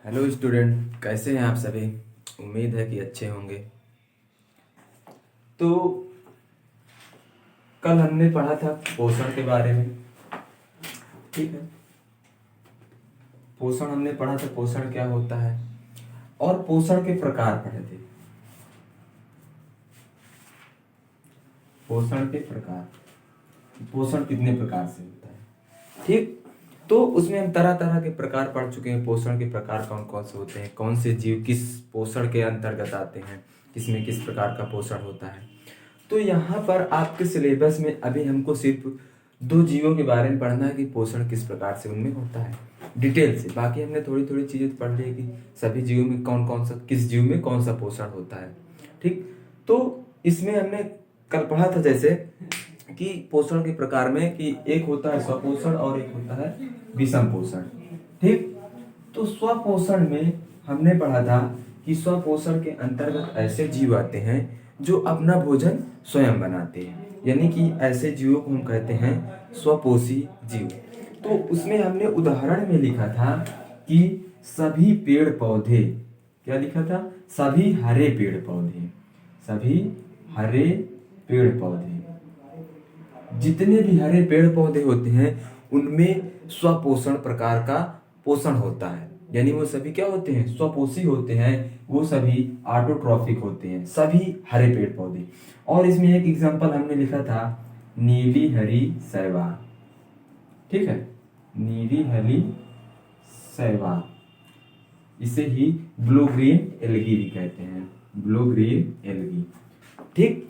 Hello student, कैसे हैं आप सभी। उम्मीद है कि अच्छे होंगे। तो कल हमने पढ़ा था पोषण के बारे में। ठीक है, पोषण हमने पढ़ा था, पोषण क्या होता है और पोषण के प्रकार पढ़े थे। पोषण के प्रकार, पोषण कितने प्रकार से होता है। ठीक, तो उसमें हम तरह तरह के प्रकार पढ़ चुके हैं। पोषण के प्रकार कौन कौन से होते हैं, कौन से जीव किस पोषण के अंतर्गत आते हैं, किसमें किस प्रकार का पोषण होता है। तो यहाँ पर आपके सिलेबस में अभी हमको सिर्फ दो जीवों के बारे में पढ़ना है कि पोषण किस प्रकार से उनमें होता है डिटेल से। बाकी हमने थोड़ी थोड़ी चीजें पढ़ ली कि सभी जीवों में कौन कौन सा, किस जीव में कौन सा पोषण होता है। ठीक, तो इसमें हमने कल पढ़ा था जैसे कि पोषण के प्रकार में कि एक होता है स्वपोषण और एक होता है विषम पोषण। ठीक, तो स्वपोषण में हमने पढ़ा था कि स्वपोषण के अंतर्गत ऐसे जीव आते हैं जो अपना भोजन स्वयं बनाते हैं, यानी कि ऐसे जीवों को हम कहते हैं स्वपोषी जीव। तो उसमें हमने उदाहरण में लिखा था कि सभी पेड़ पौधे, क्या लिखा था, सभी हरे पेड़ पौधे, सभी हरे पेड़ पौधे, जितने भी हरे पेड़ पौधे होते हैं उनमें स्वपोषण प्रकार का पोषण होता है। यानी वो सभी क्या होते हैं, स्वपोषी होते हैं, वो सभी ऑटोट्रॉफिक होते हैं, सभी हरे पेड़ पौधे। और इसमें एक एग्जांपल हमने लिखा था नीली हरी शैवाल। ठीक है, नीली हरी शैवाल, इसे ही ब्लू ग्रीन एल्गी भी कहते हैं, ब्लू ग्रीन एल्गी। ठीक,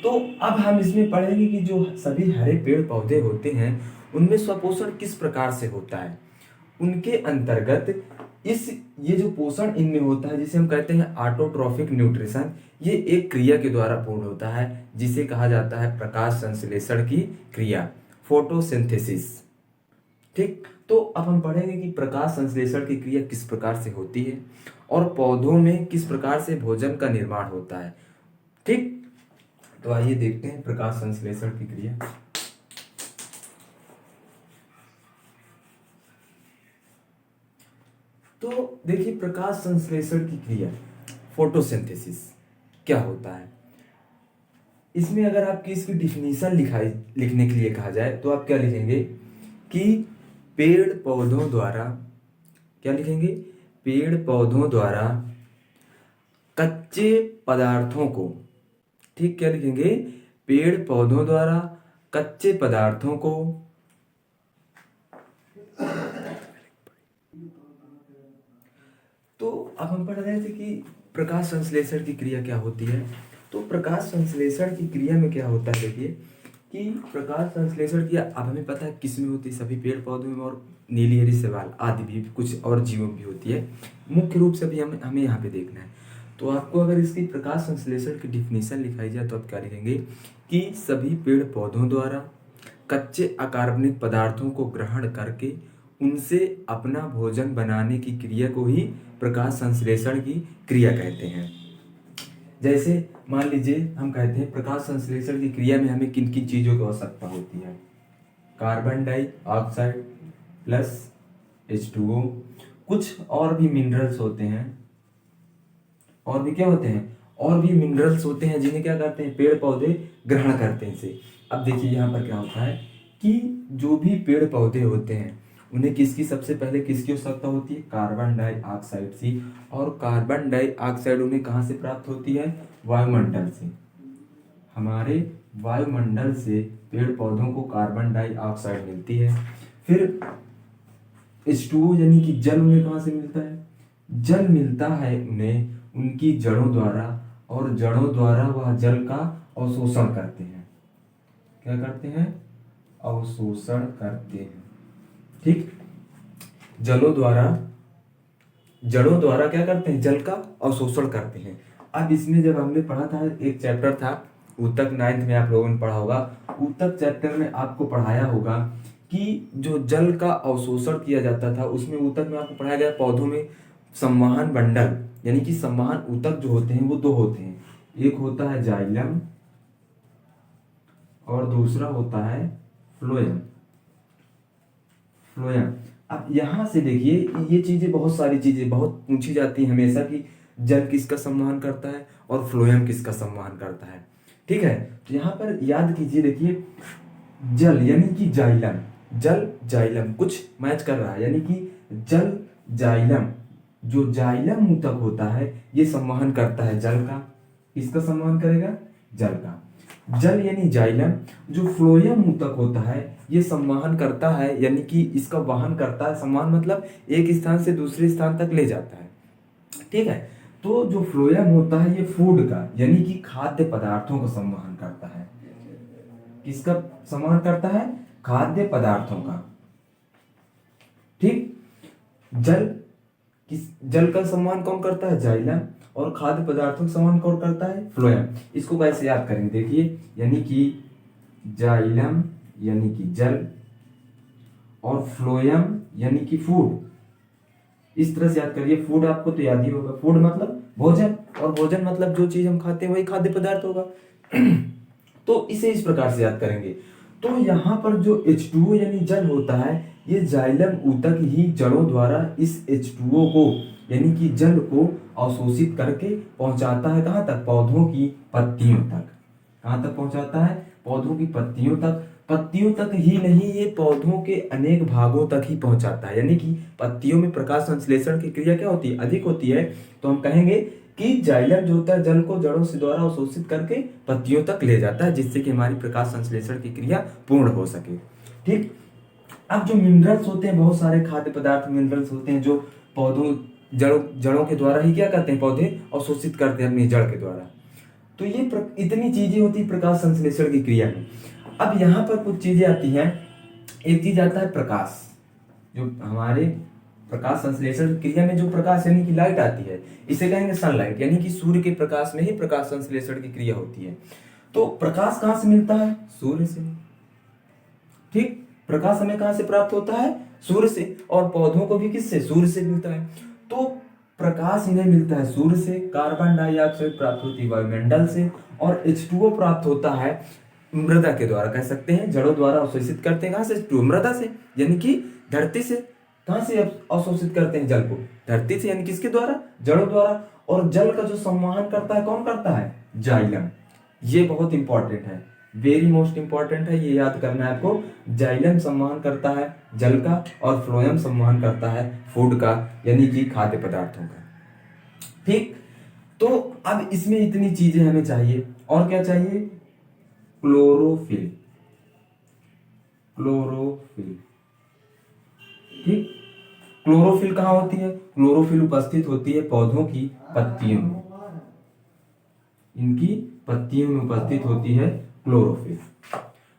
तो अब हम इसमें पढ़ेंगे कि जो सभी हरे पेड़ पौधे होते हैं उनमें स्वपोषण किस प्रकार से होता है। उनके अंतर्गत ये जो पोषण इनमें होता है जिसे हम कहते हैं ऑटोट्रॉफिक न्यूट्रिशन, ये एक क्रिया के द्वारा पूर्ण होता है जिसे कहा जाता है प्रकाश संश्लेषण की क्रिया, फोटोसिंथेसिस। ठीक, तो अब हम पढ़ेंगे कि प्रकाश संश्लेषण की क्रिया किस प्रकार से होती है और पौधों में किस प्रकार से भोजन का निर्माण होता है। ठीक, तो आइए देखते हैं प्रकाश संश्लेषण की क्रिया। तो देखिए प्रकाश संश्लेषण की क्रिया फोटोसिंथेसिस क्या होता है। इसमें अगर आपकी इसकी डिफिनीशन लिखने के लिए कहा जाए तो आप क्या लिखेंगे कि पेड़ पौधों द्वारा, क्या लिखेंगे, पेड़ पौधों द्वारा कच्चे पदार्थों को, ठीक, क्या लिखेंगे, पेड़ पौधों द्वारा कच्चे पदार्थों को तो अब हम पढ़ रहे थे कि प्रकाश संश्लेषण की क्रिया क्या होती है। तो प्रकाश संश्लेषण की क्रिया में क्या होता है, देखिए कि प्रकाश संश्लेषण की अब हमें पता है किसमें होती है, सभी पेड़ पौधों में और नीली हरी शैवाल आदि भी कुछ और जीवों में भी होती है। मुख्य रूप से भी हमें यहाँ पे देखना है। तो आपको अगर इसकी प्रकाश संश्लेषण की डिफिनीशन लिखाई जाए तो आप क्या लिखेंगे कि सभी पेड़ पौधों द्वारा कच्चे अकार्बनिक पदार्थों को ग्रहण करके उनसे अपना भोजन बनाने की क्रिया को ही प्रकाश संश्लेषण की क्रिया कहते हैं। जैसे मान लीजिए हम कहते हैं प्रकाश संश्लेषण की क्रिया में हमें किन किन चीजों की आवश्यकता होती है, कार्बन डाइऑक्साइड प्लस H2O, कुछ और भी मिनरल्स होते हैं, और भी क्या होते हैं, और भी मिनरल्स होते हैं जिन्हें क्या करते हैं, पेड़ पौधे ग्रहण करते हैं इसे। अब देखिए यहाँ पर क्या होता है कि जो भी पेड़ पौधे होते हैं उन्हें किसकी सबसे पहले किसकी आवश्यकता होती है, कार्बन डाइऑक्साइड की। और कार्बन डाइऑक्साइड उन्हें कहाँ से प्राप्त होती है, वायुमंडल से। हमारे वायुमंडल से पेड़ पौधों को कार्बन डाइऑक्साइड मिलती है। फिर H2O यानी कि जल उन्हें कहाँ से मिलता है, जल मिलता है उन्हें उनकी जड़ों द्वारा, और जड़ों द्वारा वह जल का अवशोषण करते हैं। क्या करते हैं, अवशोषण करते हैं। ठीक, जड़ों द्वारा क्या करते हैं, जल का अवशोषण करते हैं। अब इसमें जब हमने पढ़ा था, एक चैप्टर था ऊतक, 9th में आप लोगों ने पढ़ा होगा, ऊतक चैप्टर में आपको पढ़ाया होगा कि जो जल का अवशोषण किया जाता था उसमें ऊतक में आपको पढ़ाया गया पौधों में संवहन मंडल, यानी कि संवहन ऊतक जो होते हैं वो दो होते हैं, एक होता है जाइलम और दूसरा होता है फ्लोएम। फ्लोएम अब यहाँ से देखिए, ये चीजें, बहुत सारी चीजें बहुत पूछी जाती है हमेशा कि जल किसका संवहन करता है और फ्लोएम किसका संवहन करता है। ठीक है, तो यहाँ पर याद कीजिए, देखिए जल यानी कि जाइलम, जल जाइलम कुछ मैच कर रहा है, यानी कि जल जाइलम, जो जाइलम ऊतक होता है ये संवहन करता है जल का। किसका संवहन करेगा? जल का। जल यानी जाइलम, जो फ्लोएम ऊतक होता है ये संवहन करता है, यानी कि इसका वहन करता है। संवहन मतलब एक स्थान से दूसरे स्थान तक ले जाता है। ठीक है, तो जो फ्लोएम होता है ये फूड का यानी कि खाद्य पदार्थों का संवहन करता है। किसका संवहन करता है? खाद्य पदार्थों का। ठीक, जल का संवहन कौन करता है? जाइलम। और खाद्य पदार्थों का संवहन कौन करता है? फ्लोएम। इसको कैसे याद करेंगे? देखिए, यानी कि जाइलम यानी कि जल और फ्लोएम यानी कि फूड। इस तरह से याद करिए। फूड आपको तो याद ही होगा, फूड मतलब भोजन, और भोजन मतलब जो चीज हम खाते हैं वही खाद्य पदार्थ होगा। तो इसे इस प्रकार से याद करेंगे। तो यहाँ पर जो H2O यानी जल होता है, ये जाइलम ऊतक ही जड़ों द्वारा इस H2O को यानी कि जल को अवशोषित करके पहुंचाता है कहाँ तक? पौधों की पत्तियों तक। कहाँ तक पहुंचाता है? पौधों की पत्तियों तक। पत्तियों तक ही नहीं, ये पौधों के अनेक भागों तक ही पहुंचाता है, यानी कि पत्तियों में प्रकाश संश्लेषण की क्रिया क्या होती है? अधिक होती है। तो हम कहेंगे कि जाइलम जो होता है जल को जड़ों से द्वारा अवशोषित करके पत्तियों तक ले जाता है, जिससे कि हमारी प्रकाश संश्लेषण की क्रिया पूर्ण हो सके। ठीक, अब जो मिनरल्स होते हैं, बहुत सारे खाद्य पदार्थ मिनरल्स होते हैं जो पौधों जड़ों के द्वारा ही क्या करते हैं? पौधे अवशोषित करते हैं अपनी जड़ के द्वारा। तो ये इतनी चीजें होती है प्रकाश संश्लेषण की क्रिया में। अब यहाँ पर कुछ चीजें आती हैं। एक चीज आता है प्रकाश, जो हमारे प्रकाश संश्लेषण क्रिया में जो प्रकाश यानी कि लाइट आती है, इसे कहेंगे सनलाइट, यानी कि सूर्य के प्रकाश में ही प्रकाश संश्लेषण की क्रिया होती है। तो प्रकाश कहाँ से मिलता है? सूर्य से। ठीक, प्रकाश हमें कहाँ से प्राप्त होता है? सूर्य से। और पौधों को भी किससे? सूर्य से मिलता है। तो प्रकाश इन्हें मिलता है सूर्य से, कार्बन डाइऑक्साइड प्राप्त होती है वायुमंडल से, और H2O प्राप्त होता है मृदा के द्वारा, कह सकते हैं जड़ों द्वारा अवशोषित करते हैं। कहाँ से? H2O मृदा से, यानी कि धरती से। कहाँ से अवशोषित करते हैं जल को? धरती से, यानी किसके द्वारा? जड़ों द्वारा। और जल का जो संवहन करता है कौन करता है? जाइलम। ये बहुत इंपॉर्टेंट है, वेरी मोस्ट इंपॉर्टेंट है, ये याद करना है आपको। जाइलम संवहन करता है जल का और फ्लोएम संवहन करता है फूड का, यानी कि खाद्य पदार्थों का। ठीक, तो अब इसमें इतनी चीजें हमें चाहिए। और क्या चाहिए? क्लोरोफिल। क्लोरोफिल। ठीक, क्लोरोफिल कहाँ होती है? क्लोरोफिल उपस्थित होती है पौधों की पत्तियों में। इनकी पत्तियों में उपस्थित होती है क्लोरोफिल।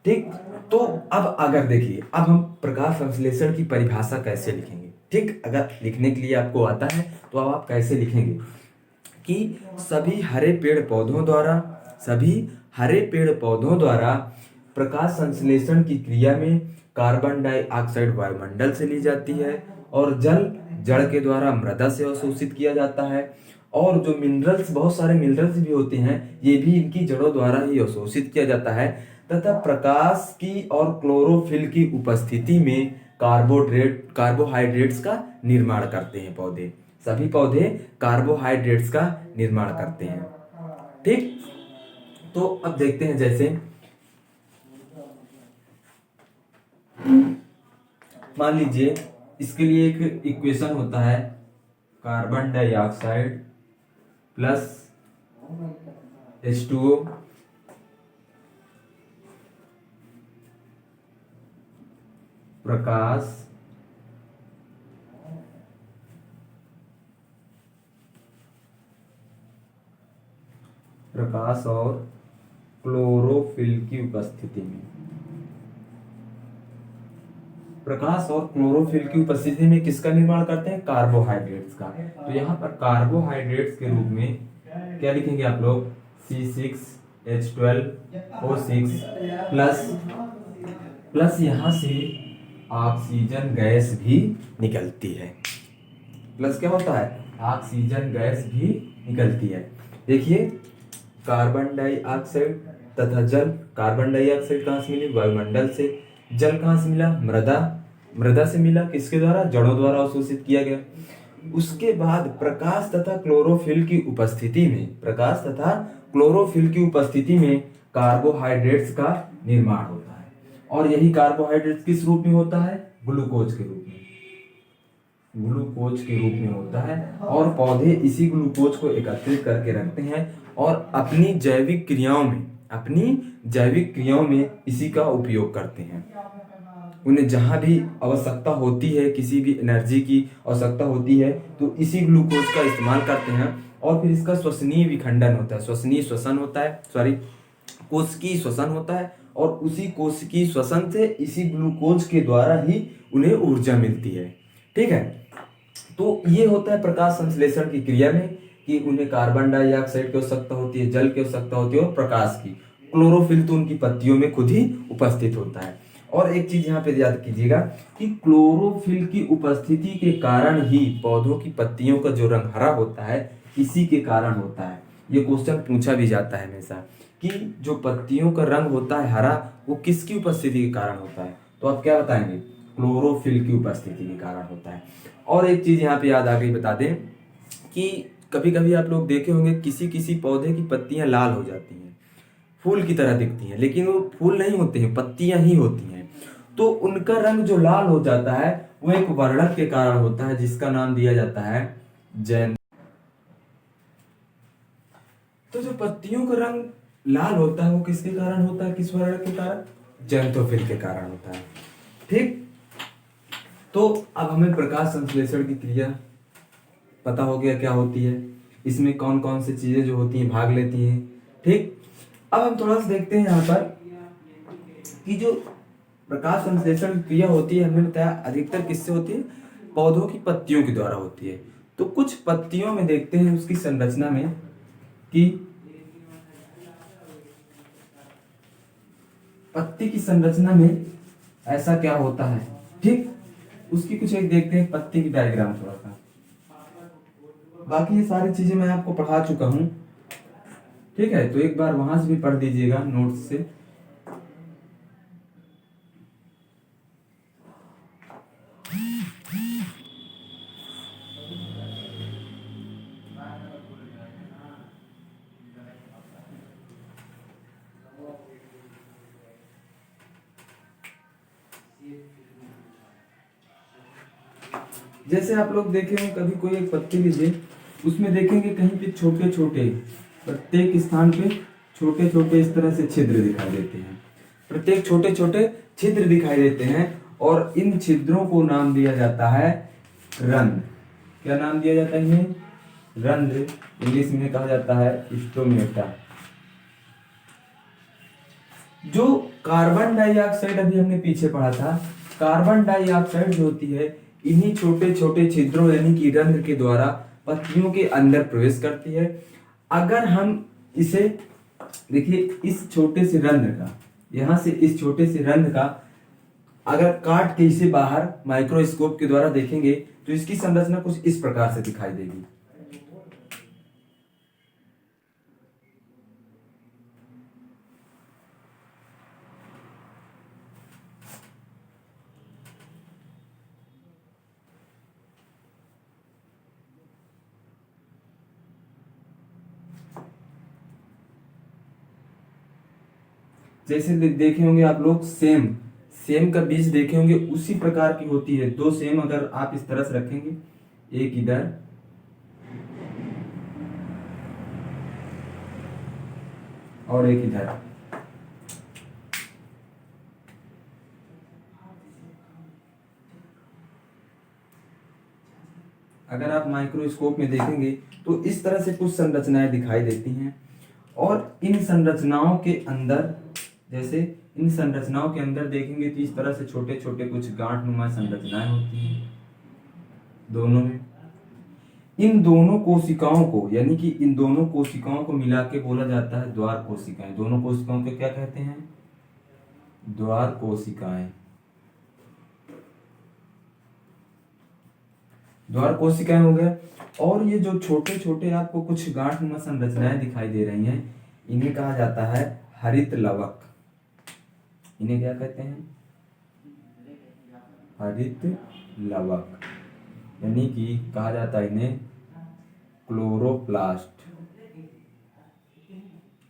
ठीक, तो अब अगर देखिए, अब हम प्रकाश संश्लेषण की परिभाषा कैसे लिखेंगे? ठीक, अगर लिखने के लिए आपको आता है तो अब आप कैसे लिखेंगे कि सभी हरे पेड़ पौधों द्वारा प्रकाश संश्लेषण की क्रिया में कार्बन डाइऑक्साइड वायुमंडल से ली जाती है, और जल जड़ के द्वारा मृदा से अवशोषित किया जाता है, और जो मिनरल्स, बहुत सारे मिनरल्स भी होते हैं, ये भी इनकी जड़ों द्वारा ही अवशोषित किया जाता है, तथा प्रकाश की और क्लोरोफिल की उपस्थिति में कार्बोहाइड्रेट्स का निर्माण करते हैं पौधे। सभी पौधे कार्बोहाइड्रेट्स का निर्माण करते हैं। ठीक, तो अब देखते हैं, जैसे मान लीजिए इसके लिए एक इक्वेशन होता है, कार्बन डाइऑक्साइड प्लस H2O प्रकाश और क्लोरोफिल की उपस्थिति में। प्रकाश और क्लोरोफिल की उपस्थिति में किसका निर्माण करते हैं? कार्बोहाइड्रेट्स का। तो यहाँ पर कार्बोहाइड्रेट्स के रूप में क्या लिखेंगे आप लोग? C6H12O6 प्लस यहाँ से ऑक्सीजन गैस भी निकलती है। प्लस क्या होता है? ऑक्सीजन गैस भी निकलती है। देखिए, कार्बन डाइऑक्साइड तथा जल। कार्बन डाइऑक्साइड कहाँ से मिली? वायुमंडल से। जल कहाँ से मिला? मृदा। मृदा से मिला, किसके द्वारा? जड़ों द्वारा अवशोषित किया गया। उसके बाद प्रकाश तथा क्लोरोफिल की उपस्थिति में, प्रकाश तथा क्लोरोफिल की उपस्थिति में कार्बोहाइड्रेट्स का निर्माण होता है। और यही कार्बोहाइड्रेट्स किस रूप में होता है? ग्लूकोज के रूप में, ग्लूकोज के रूप में होता है। और पौधे इसी ग्लूकोज को एकत्रित करके रखते हैं और अपनी जैविक क्रियाओं में, अपनी जैविक क्रियाओं में इसी का उपयोग करते हैं। उन्हें जहां भी आवश्यकता होती है, किसी भी एनर्जी की आवश्यकता होती है, तो इसी ग्लूकोज का इस्तेमाल करते हैं। और फिर इसका श्वसनीय विखंडन होता है, श्वसनीय श्वसन होता है, सॉरी कोशिकीय श्वसन होता है। और उसी कोशिकीय श्वसन से इसी ग्लूकोज के द्वारा ही उन्हें ऊर्जा मिलती है। ठीक है, तो ये होता है प्रकाश संश्लेषण की क्रिया में कि उन्हें कार्बन डाइऑक्साइड की आवश्यकता होती है, जल की आवश्यकता होती है और प्रकाश की। क्लोरोफिल तो उनकी पत्तियों में खुद ही उपस्थित होता है। और एक चीज यहाँ पे याद कीजिएगा कि क्लोरोफिल की उपस्थिति के कारण ही पौधों की पत्तियों का जो रंग हरा होता है, इसी के कारण होता है। ये क्वेश्चन पूछा भी जाता है हमेशा कि जो पत्तियों का रंग होता है हरा, वो किसकी उपस्थिति के कारण होता है? तो आप क्या बताएंगे? क्लोरोफिल की उपस्थिति के कारण होता है। और एक चीज यहाँ पे याद आ गई, बता दें कि कभी कभी आप लोग देखे होंगे किसी किसी पौधे की पत्तियां लाल हो जाती हैं, फूल की तरह दिखती हैं, लेकिन वो फूल नहीं होते हैं, पत्तियां ही होती हैं। तो उनका रंग जो लाल हो जाता है वो एक वर्णक के कारण होता है, जिसका नाम दिया जाता है जैन। तो जो पत्तियों का रंग लाल होता है वो किसके कारण होता है? किस वर्णक के कारण? जैंथोफिल के कारण होता है। ठीक, तो अब हमें प्रकाश संश्लेषण की क्रिया पता हो गया क्या होती है, इसमें कौन कौन सी चीजें जो होती हैं भाग लेती हैं। ठीक, अब हम थोड़ा सा देखते हैं यहाँ पर कि जो प्रकाश संश्लेषण की क्रिया होती है, हमने बताया अधिकतर किससे होती है? पौधों की पत्तियों के द्वारा होती है। तो कुछ पत्तियों में देखते हैं उसकी संरचना में कि पत्ती की संरचना में ऐसा क्या होता है। ठीक, उसकी कुछ एक देखते हैं पत्ती की डायग्राम थोड़ा सा। बाकी ये सारी चीजें मैं आपको पढ़ा चुका हूं। ठीक है, तो एक बार वहां से भी पढ़ दीजिएगा नोट्स से। जैसे आप लोग देखे हो कभी कोई एक पत्ती लीजिए, उसमें देखेंगे कहीं पे छोटे छोटे, प्रत्येक स्थान पे छोटे छोटे इस तरह से छिद्र दिखाई देते हैं, प्रत्येक छोटे छोटे छिद्र दिखाई देते हैं। और इन छिद्रों को नाम दिया जाता है रंध्र। क्या नाम दिया जाता है इन्हें? रंध्र। इंग्लिश में कहा जाता है स्टोमेटा। जो कार्बन डाइऑक्साइड अभी हमने पीछे पढ़ा था, कार्बन डाइऑक्साइड जो होती है इन्हीं छोटे छोटे छिद्रों यानी कि रंध्र के द्वारा पत्तियों के अंदर प्रवेश करती है। अगर हम इसे देखिए, इस छोटे से रंध्र का, यहां से इस छोटे से रंध्र का अगर काट के इसे बाहर माइक्रोस्कोप के द्वारा देखेंगे तो इसकी संरचना कुछ इस प्रकार से दिखाई देगी। जैसे देखे होंगे आप लोग सेम, सेम का बीज देखे होंगे, उसी प्रकार की होती है। दो सेम अगर आप इस तरह से रखेंगे, एक इधर और एक इधर, अगर आप माइक्रोस्कोप में देखेंगे तो इस तरह से कुछ संरचनाएं दिखाई देती हैं। और इन संरचनाओं के अंदर, जैसे इन संरचनाओं के अंदर देखेंगे तो इस तरह से छोटे छोटे कुछ गांठ नुमा संरचनाएं होती हैं दोनों में। इन दोनों कोशिकाओं को, यानी कि इन दोनों कोशिकाओं को मिला के बोला जाता है द्वार कोशिकाएं। दोनों कोशिकाओं को क्या कहते हैं? द्वार कोशिकाएं। द्वार कोशिकाएं हो गया। और ये जो छोटे छोटे आपको कुछ गांठ नुमा संरचनाएं दिखाई दे रही हैं, इन्हें कहा जाता है हरित लवक। इन्हें क्या कहते हैं? हरित लवक, यानी कि कहा जाता है इन्हें क्लोरोप्लास्ट,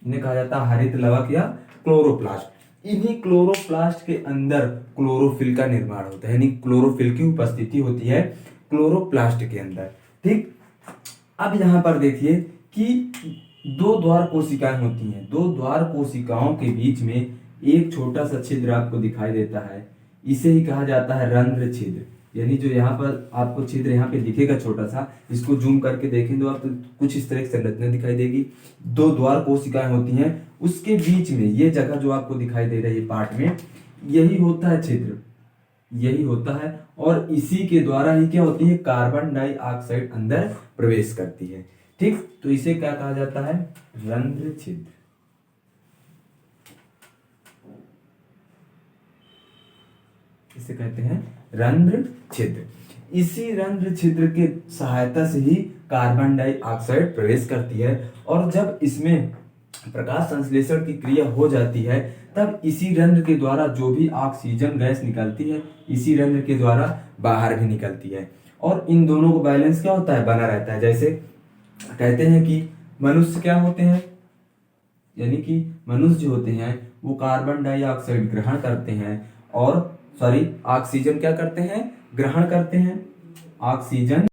इन्हें कहा जाता है हरित लवक या क्लोरोप्लास्ट। इन्हीं क्लोरोप्लास्ट के अंदर क्लोरोफिल का निर्माण होता है, यानी क्लोरोफिल की उपस्थिति होती है क्लोरोप्लास्ट के अंदर। ठीक, अब यहां पर देखिए कि दो द्वार कोशिकाएं होती हैं, दो द्वार कोशिकाओं के बीच में एक छोटा सा छिद्र आपको दिखाई देता है, इसे ही कहा जाता है रंध्र छिद्र। यानी जो यहाँ पर आपको छिद्र यहाँ पे दिखेगा छोटा सा, इसको जूम करके देखें तो आप कुछ इस तरह की संरचना दिखाई देगी। दो द्वार कोशिकाएं होती हैं, उसके बीच में ये जगह जो आपको दिखाई दे रही है पार्ट में, यही होता है छिद्र, यही होता है। और इसी के द्वारा ही क्या होती है, कार्बन डाइऑक्साइड अंदर प्रवेश करती है। ठीक, तो इसे क्या कहा जाता है, रंध्र छिद्र। इसे कहते हैं रंध्र छिद्र। इसी रंध्र छिद्र के सहायता से ही कार्बन डाइऑक्साइड प्रवेश करती है, और जब इसमें प्रकाश संश्लेषण की क्रिया हो जाती है तब इसी रंध्र के द्वारा जो भी ऑक्सीजन गैस निकलती है, इसी रंध्र के द्वारा बाहर भी निकलती है, और इन दोनों को बैलेंस क्या होता है, बना रहता है। जैसे कहते हैं कि मनुष्य क्या होते हैं, यानी कि मनुष्य जो होते हैं वो कार्बन डाइऑक्साइड ग्रहण करते हैं, और ऑक्सीजन क्या करते हैं, ग्रहण करते हैं ऑक्सीजन।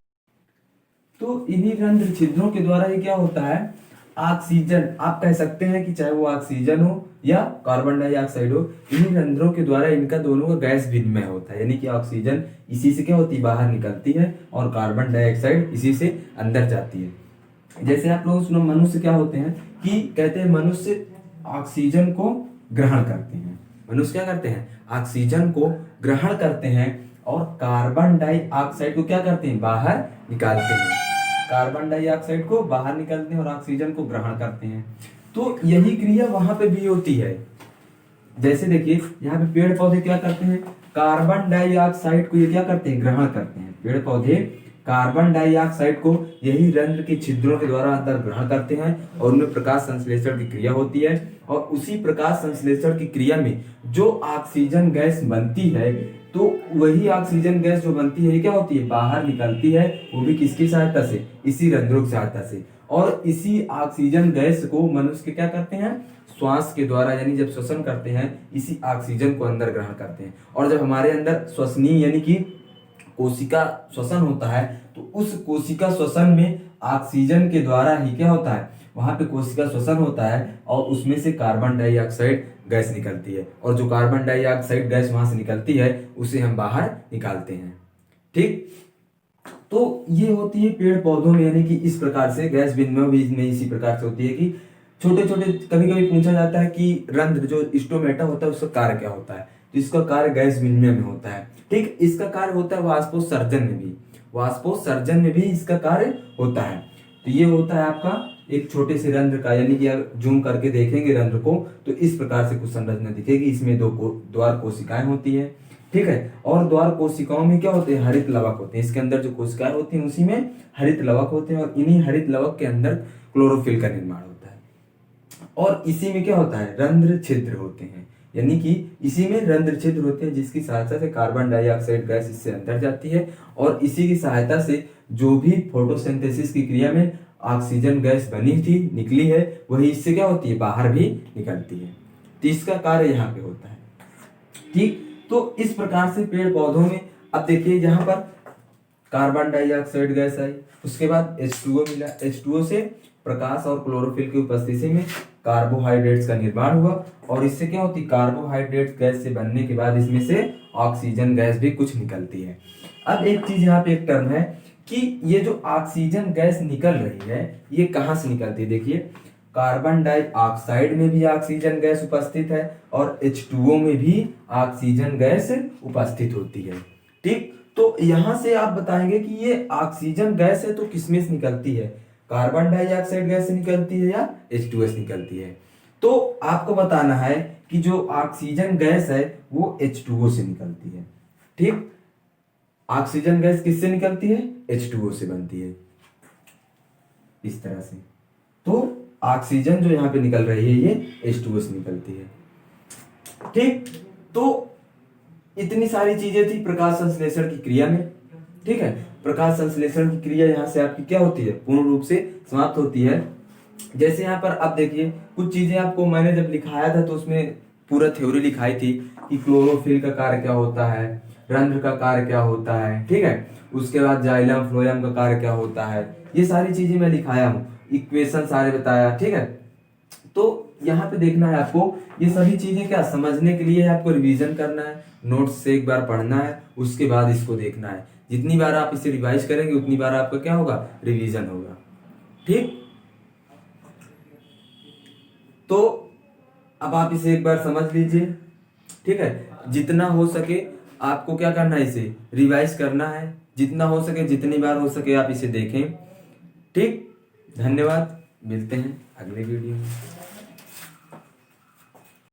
तो इन्हीं रंध्र छिद्रों के द्वारा ही क्या होता है, ऑक्सीजन, आप कह सकते हैं कि चाहे वो ऑक्सीजन हो या कार्बन डाइऑक्साइड हो, इन्हीं रंध्रों के द्वारा इनका दोनों का गैस विनिमय होता है। यानी कि ऑक्सीजन इसी से क्या होती है, बाहर निकलती है, और कार्बन डाइऑक्साइड इसी से अंदर जाती है। जैसे आप लोग सुनो, मनुष्य क्या होते हैं कि कहते हैं मनुष्य ऑक्सीजन को ग्रहण करते हैं, मनुष्य क्या करते हैं, ऑक्सीजन को ग्रहण करते हैं, और कार्बन डाइऑक्साइड को क्या करते हैं, बाहर निकालते हैं। कार्बन डाइऑक्साइड को बाहर निकालते हैं और ऑक्सीजन को ग्रहण करते हैं। तो यही क्रिया वहां पे भी होती है। जैसे देखिए यहाँ पे पेड़ पौधे क्या करते हैं, कार्बन डाइऑक्साइड को ये क्या करते हैं, ग्रहण करते हैं। पेड़ पौधे कार्बन डाइऑक्साइड को यही रंध्र के छिद्रों के द्वारा अंदर ग्रहण करते हैं, और उनमें प्रकाश संश्लेषण की क्रिया होती है, और उसी प्रकाश संश्लेषण की क्रिया में जो ऑक्सीजन गैस बनती है, तो वही ऑक्सीजन गैस जो बनती है क्या होती है, बाहर निकलती है, वो भी किसकी सहायता से, इसी रंध्रों की सहायता से। और इसी ऑक्सीजन गैस को मनुष्य क्या करते हैं, श्वास के द्वारा, यानी जब श्वसन करते हैं इसी ऑक्सीजन को अंदर ग्रहण करते हैं। और जब हमारे अंदर श्वसनीय यानी कि कोशिका श्वसन होता है, तो उस कोशिका श्वसन में ऑक्सीजन के द्वारा ही क्या होता है, वहां पे कोशिका श्वसन होता है, और उसमें से कार्बन डाइऑक्साइड गैस निकलती है, और जो कार्बन डाइऑक्साइड गैस वहां से निकलती है उसे हम बाहर निकालते हैं। ठीक, तो ये होती है पेड़ पौधों में, यानी कि इस प्रकार से गैस विनिमय भी इसमें इसी प्रकार से होती है कि छोटे छोटे, कभी कभी पूछा जाता है कि रंध्र जो स्टोमेटा होता है उसका कार्य क्या होता है, तो इसका कार्य गैस विनिमय में होता है। ठीक, इसका कार्य होता है वाष्पोत्सर्जन में भी, वाष्पोत्सर्जन में भी इसका कार्य होता है। तो ये होता है आपका एक छोटे से रंध्र का, यानी कि अगर जूम करके देखेंगे रंध्र को तो इस प्रकार से कुछ संरचना दिखेगी। इसमें दो द्वार कोशिकाएं होती है, ठीक है, और द्वार कोशिकाओं में क्या होते हैं, हरित लवक होते हैं। इसके अंदर जो कोशिकाएं होती हैं उसी में हरित लवक होते हैं, और इन्हीं हरित लवक के अंदर क्लोरोफिल का निर्माण होता है, और इसी में क्या होता है, रंध्र छिद्र होते हैं। यानी कि इसी में रंध्र छिद्र होते हैं, जिसकी सहायता से कार्बन डाइऑक्साइड गैस इससे अंदर जाती है, और इसी की सहायता से जो भी फोटोसिंथेसिस की क्रिया में ऑक्सीजन गैस बनी थी, निकली है, वही इससे क्या होती है, बाहर भी निकलती है। तो इसका कार्य यहाँ पे होता है। ठीक, तो इस प्रकार से पेड़ पौधों में, अब देखिए यहाँ पर कार्बन डाइऑक्साइड गैस आई, उसके बाद H2O मिला, H2O से प्रकाश और क्लोरोफिल की उपस्थिति में कार्बोहाइड्रेट्स का निर्माण हुआ, और इससे क्या होती है, कार्बोहाइड्रेट गैस से बनने के बाद इसमें से ऑक्सीजन गैस भी कुछ निकलती है। अब एक चीज यहाँ पे एक टर्म है कि ये जो ऑक्सीजन गैस निकल रही है ये कहाँ से निकलती है। देखिए कार्बन डाइऑक्साइड में भी ऑक्सीजन गैस उपस्थित है, और H2O में भी ऑक्सीजन गैस उपस्थित होती है। ठीक, तो यहां से आप बताएंगे कि ये ऑक्सीजन गैस है तो किसमें से निकलती है, कार्बन डाइऑक्साइड गैस से निकलती है या H2O से निकलती है। तो आपको बताना है कि जो ऑक्सीजन गैस है वो H2O से निकलती है। ठीक, ऑक्सीजन गैस किससे निकलती है, H2O से बनती है, इस तरह से। तो ऑक्सीजन जो यहाँ पे निकल रही है ये H2O से निकलती है। ठीक, तो इतनी सारी चीजें थी प्रकाश संश्लेषण की क्रिया में। ठीक है, प्रकाश संश्लेषण की क्रिया यहाँ से आपकी क्या होती है, पूर्ण रूप से समाप्त होती है। जैसे यहाँ पर आप देखिए कुछ चीजें आपको मैंने जब लिखाया था तो उसमें पूरा थ्योरी लिखाई थी कि क्लोरोफिल का कार्य क्या होता है, रंध्र का कार्य क्या होता है, ठीक है, उसके बाद जाइलम फ्लोएम का कार्य क्या होता है, ये सारी चीजें मैं लिखाया हूँ, इक्वेशन सारे बताया। ठीक है, तो यहाँ पे देखना है आपको, ये सभी चीजें क्या समझने के लिए आपको रिवीजन करना है, नोट्स से एक बार पढ़ना है, उसके बाद इसको देखना है। जितनी बार आप इसे रिवाइज करेंगे उतनी बार आपका क्या होगा, रिवीजन होगा। ठीक, तो अब आप इसे एक बार समझ लीजिए। ठीक है, जितना हो सके आपको क्या करना है, इसे रिवाइज करना है, जितना हो सके जितनी बार हो सके आप इसे देखें। ठीक, धन्यवाद, मिलते हैं अगले वीडियो में।